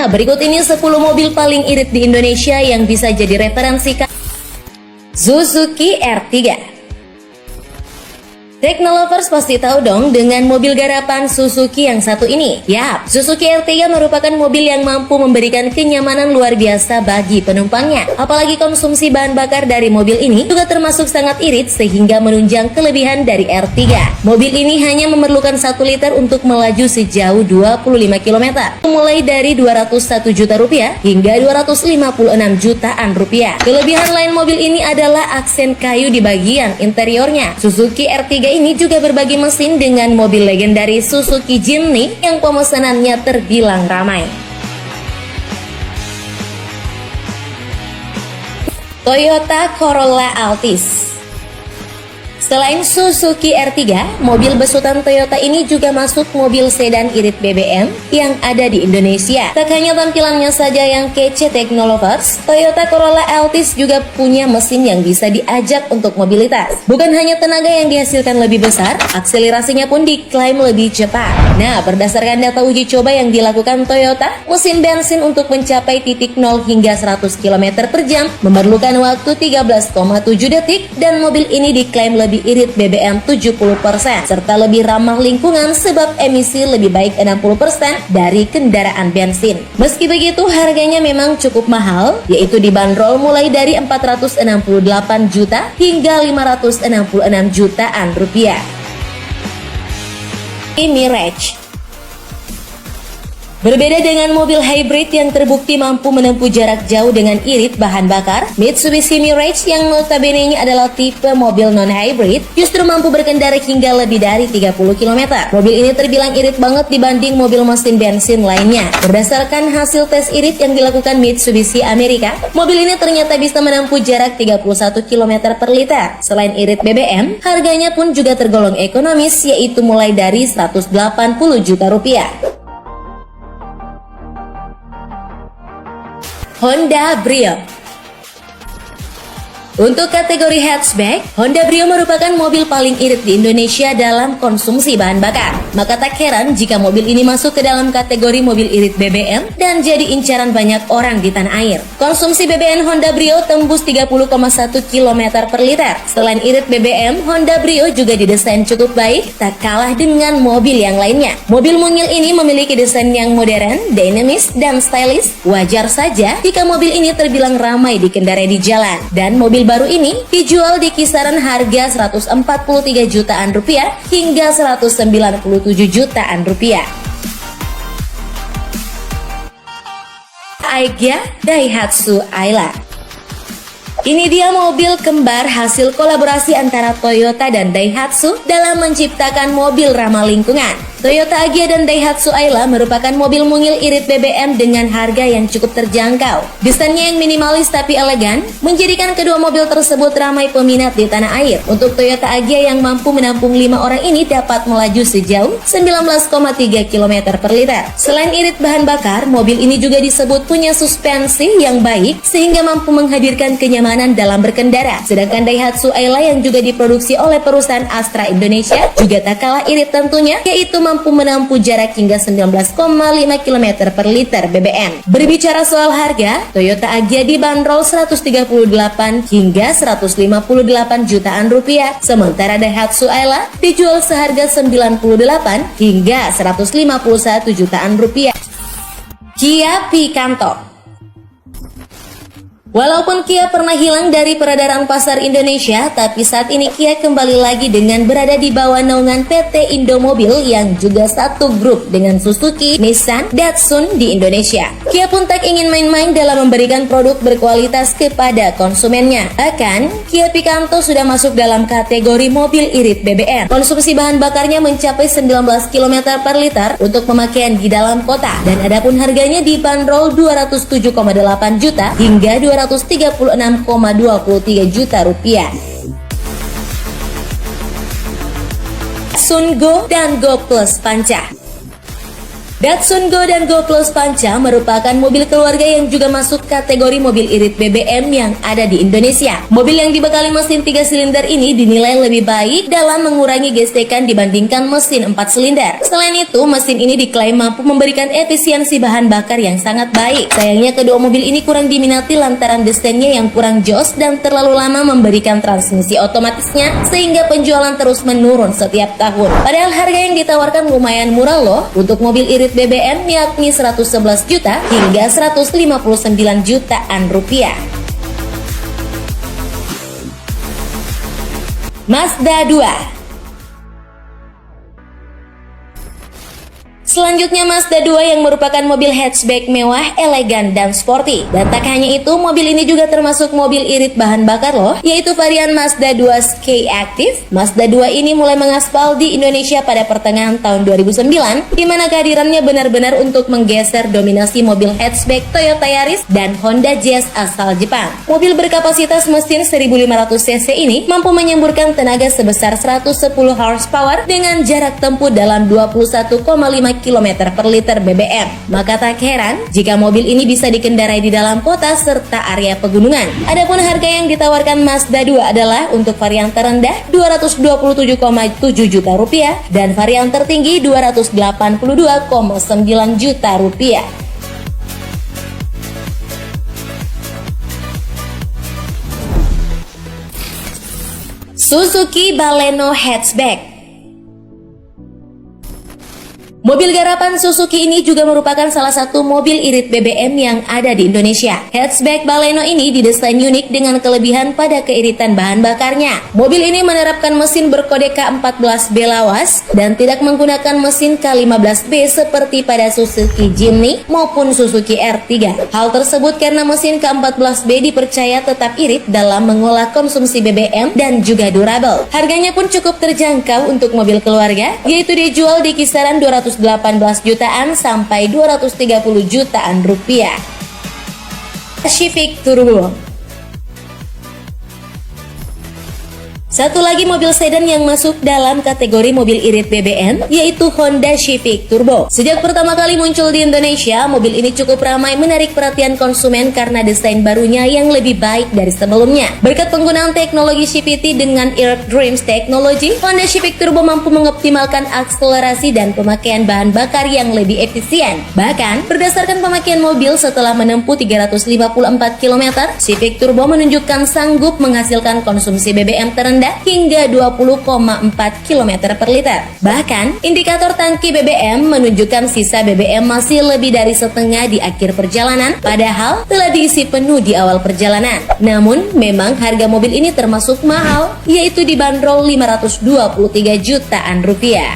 Nah, berikut ini 10 mobil paling irit di Indonesia yang bisa jadi referensi. Suzuki R3. Teknolovers pasti tahu dong dengan mobil garapan Suzuki yang satu ini. Yap, Suzuki R3 merupakan mobil yang mampu memberikan kenyamanan luar biasa bagi penumpangnya. Apalagi konsumsi bahan bakar dari mobil ini juga termasuk sangat irit sehingga menunjang kelebihan dari R3. Mobil ini hanya memerlukan 1 liter untuk melaju sejauh 25 km. Mulai dari 201 juta rupiah hingga 256 jutaan rupiah. Kelebihan lain mobil ini adalah aksen kayu di bagian interiornya. Suzuki R3 ini juga berbagi mesin dengan mobil legendaris Suzuki Jimny yang pemesanannya terbilang ramai. Toyota Corolla Altis. Selain Suzuki R3, mobil besutan Toyota ini juga masuk mobil sedan irit BBM yang ada di Indonesia. Tak hanya tampilannya saja yang kece Teknolovers, Toyota Corolla Altis juga punya mesin yang bisa diajak untuk mobilitas. Bukan hanya tenaga yang dihasilkan lebih besar, akselerasinya pun diklaim lebih cepat. Nah, berdasarkan data uji coba yang dilakukan Toyota, mesin bensin untuk mencapai titik 0 hingga 100 km per jam memerlukan waktu 13,7 detik dan mobil ini diklaim lebih irit BBM 70% serta lebih ramah lingkungan sebab emisi lebih baik 60% dari kendaraan bensin. Meski begitu, harganya memang cukup mahal, yaitu dibanderol mulai dari 468 juta hingga 566 jutaan rupiah. Mirage. Berbeda dengan mobil hybrid yang terbukti mampu menempuh jarak jauh dengan irit bahan bakar, Mitsubishi Mirage yang notabene adalah tipe mobil non-hybrid justru mampu berkendara hingga lebih dari 30 km. Mobil ini terbilang irit banget dibanding mobil mesin bensin lainnya. Berdasarkan hasil tes irit yang dilakukan Mitsubishi Amerika, mobil ini ternyata bisa menempuh jarak 31 km per liter. Selain irit BBM, harganya pun juga tergolong ekonomis, yaitu mulai dari 180 juta rupiah. Honda Brio. Untuk kategori hatchback, Honda Brio merupakan mobil paling irit di Indonesia dalam konsumsi bahan bakar. Maka tak heran jika mobil ini masuk ke dalam kategori mobil irit BBM dan jadi incaran banyak orang di tanah air. Konsumsi BBM Honda Brio tembus 30,1 km per liter. Selain irit BBM, Honda Brio juga didesain cukup baik, tak kalah dengan mobil yang lainnya. Mobil mungil ini memiliki desain yang modern, dinamis, dan stylish. Wajar saja jika mobil ini terbilang ramai dikendarai di jalan. Dan mobil baru ini dijual di kisaran harga 143 jutaan rupiah hingga 197 jutaan rupiah. Aigia Daihatsu Ayla. Ini dia mobil kembar hasil kolaborasi antara Toyota dan Daihatsu dalam menciptakan mobil ramah lingkungan. Toyota Aigia dan Daihatsu Ayla merupakan mobil mungil irit BBM dengan harga yang cukup terjangkau. Desainnya yang minimalis tapi elegan menjadikan kedua mobil tersebut ramai peminat di tanah air. Untuk Toyota Aigia yang mampu menampung 5 orang ini dapat melaju sejauh 19,3 km per liter. Selain irit bahan bakar, mobil ini juga disebut punya suspensi yang baik sehingga mampu menghadirkan kenyamanan dalam berkendara. Sedangkan Daihatsu Ayla yang juga diproduksi oleh perusahaan Astra Indonesia juga tak kalah irit tentunya, yaitu mampu menempuh jarak hingga 19,5 km per liter BBM. Berbicara soal harga, Toyota Aigia dibanderol 138 hingga 158 jutaan rupiah, sementara Daihatsu Ayla dijual seharga 98 hingga 151 jutaan rupiah. Kia Picanto. Walaupun Kia pernah hilang dari peredaran pasar Indonesia, tapi saat ini Kia kembali lagi dengan berada di bawah naungan PT Indomobil yang juga satu grup dengan Suzuki, Nissan, Datsun di Indonesia. Kia pun tak ingin main-main dalam memberikan produk berkualitas kepada konsumennya. Bahkan, Kia Picanto sudah masuk dalam kategori mobil irit BBM. Konsumsi bahan bakarnya mencapai 19 km per liter untuk pemakaian di dalam kota. Dan adapun harganya dibanderol 207,8 juta hingga 236,23 juta rupiah. Sun Go dan Go Plus Panca. Datsun Go dan Go Plus Panca merupakan mobil keluarga yang juga masuk kategori mobil irit BBM yang ada di Indonesia. Mobil yang dibekali mesin 3 silinder ini dinilai lebih baik dalam mengurangi gesekan dibandingkan mesin 4 silinder. Selain itu, mesin ini diklaim mampu memberikan efisiensi bahan bakar yang sangat baik. Sayangnya kedua mobil ini kurang diminati lantaran desainnya yang kurang jos dan terlalu lama memberikan transmisi otomatisnya sehingga penjualan terus menurun setiap tahun. Padahal harga yang ditawarkan lumayan murah loh untuk mobil irit BBM, yakni 111 juta hingga 159 jutaan rupiah. Mazda 2. Selanjutnya Mazda 2 yang merupakan mobil hatchback mewah, elegan, dan sporty. Dan tak hanya itu, mobil ini juga termasuk mobil irit bahan bakar loh, yaitu varian Mazda 2 Sky Active. Mazda 2 ini mulai mengaspal di Indonesia pada pertengahan tahun 2009, di mana kehadirannya benar-benar untuk menggeser dominasi mobil hatchback Toyota Yaris dan Honda Jazz asal Jepang. Mobil berkapasitas mesin 1500 cc ini mampu menyemburkan tenaga sebesar 110 horsepower dengan jarak tempuh dalam 21,5 km per liter BBM. Maka tak heran jika mobil ini bisa dikendarai di dalam kota serta area pegunungan. Adapun harga yang ditawarkan Mazda 2 adalah untuk varian terendah 227,7 juta rupiah dan varian tertinggi 282,9 juta rupiah. Suzuki Baleno Hatchback. Mobil garapan Suzuki ini juga merupakan salah satu mobil irit BBM yang ada di Indonesia. Hatchback Baleno ini didesain unik dengan kelebihan pada keiritan bahan bakarnya. Mobil ini menerapkan mesin berkode K14B lawas dan tidak menggunakan mesin K15B seperti pada Suzuki Jimny maupun Suzuki R3. Hal tersebut karena mesin K14B dipercaya tetap irit dalam mengolah konsumsi BBM dan juga durable. Harganya pun cukup terjangkau untuk mobil keluarga, yaitu dijual di kisaran 218 jutaan sampai 230 jutaan rupiah. Civic Turbo. Satu lagi mobil sedan yang masuk dalam kategori mobil irit BBM yaitu Honda Civic Turbo. Sejak pertama kali muncul di Indonesia, mobil ini cukup ramai menarik perhatian konsumen karena desain barunya yang lebih baik dari sebelumnya. Berkat penggunaan teknologi CVT dengan Earth Dreams Technology, Honda Civic Turbo mampu mengoptimalkan akselerasi dan pemakaian bahan bakar yang lebih efisien. Bahkan, berdasarkan pemakaian mobil setelah menempuh 354 km, Civic Turbo menunjukkan sanggup menghasilkan konsumsi BBM terendah hingga 20,4 km per liter. Bahkan, indikator tangki BBM menunjukkan sisa BBM masih lebih dari setengah di akhir perjalanan, padahal telah diisi penuh di awal perjalanan. Namun, memang harga mobil ini termasuk mahal, yaitu dibanderol 523 jutaan rupiah.